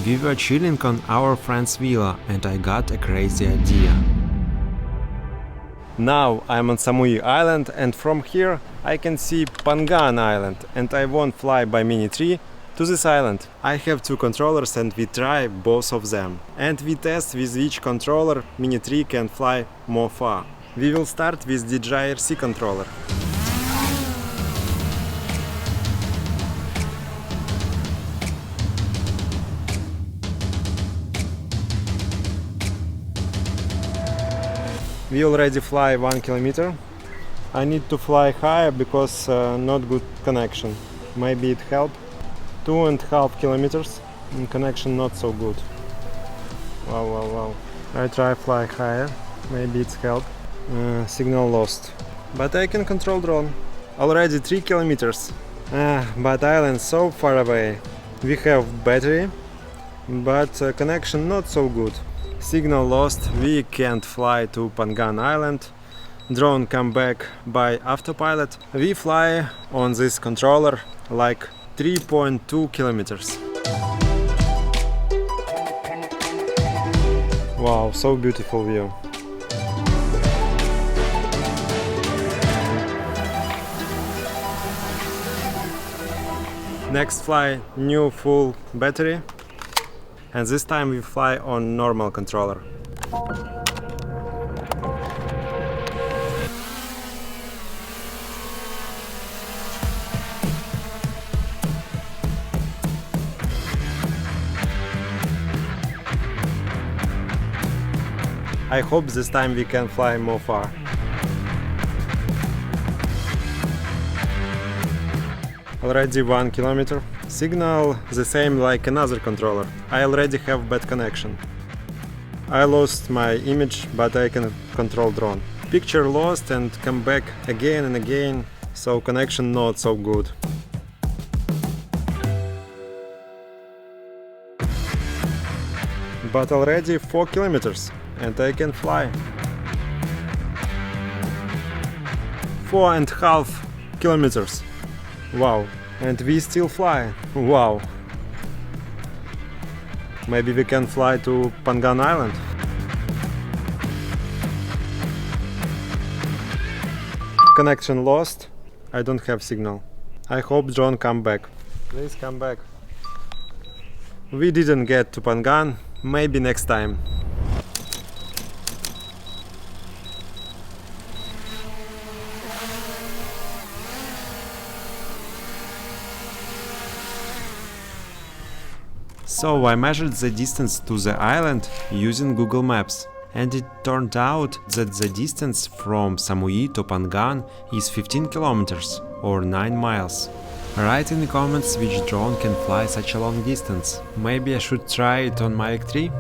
We were chilling on our friend's villa and I got a crazy idea. Now I'm on Samui Island and from here I can see Phangan Island and I won't fly by Mini 3 to this island. I have two controllers and we try both of them. And we test with which controller Mini 3 can fly more far. We will start with DJI RC controller. We already fly 1 kilometer. I need to fly higher because not good connection. Maybe it help. 2.5 kilometers and connection not so good. Wow. I try fly higher. Maybe it's help. Signal lost. But I can control drone. Already 3 kilometers. But island so far away. We have battery, but connection not so good. Signal lost, we can't fly to Phangan Island. Drone come back by autopilot. We fly on this controller like 3.2 kilometers. Wow, so beautiful view. Next fly new full battery. And this time we fly on normal controller. I hope this time we can fly more far. Already 1 kilometer. Signal the same like another controller. I already have bad connection. I lost my image, but I can control drone. Picture lost and come back again and again, so connection not so good. But already 4 kilometers and I can fly. 4.5 kilometers. Wow. And we still fly. Wow. Maybe we can fly to Phangan Island. Connection lost. I don't have signal. I hope drone come back. Please come back. We didn't get to Phangan. Maybe next time. So I measured the distance to the island using Google Maps, and it turned out that the distance from Samui to Phangan is 15 kilometers or 9 miles. Write in the comments which drone can fly such a long distance. Maybe I should try it on my Mavic 3?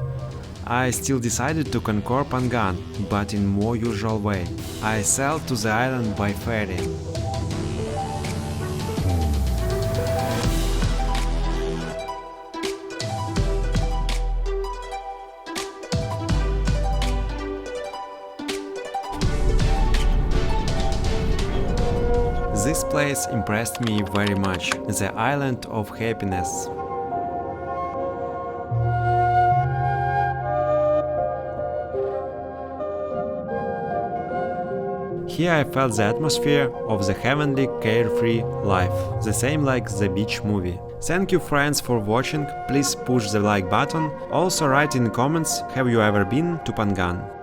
I still decided to conquer Phangan, but in more usual way. I sailed to the island by ferry. This place impressed me very much, the island of happiness. Here I felt the atmosphere of the heavenly carefree life, the same like the beach movie. Thank you friends for watching, please push the like button, also write in the comments have you ever been to Phangan.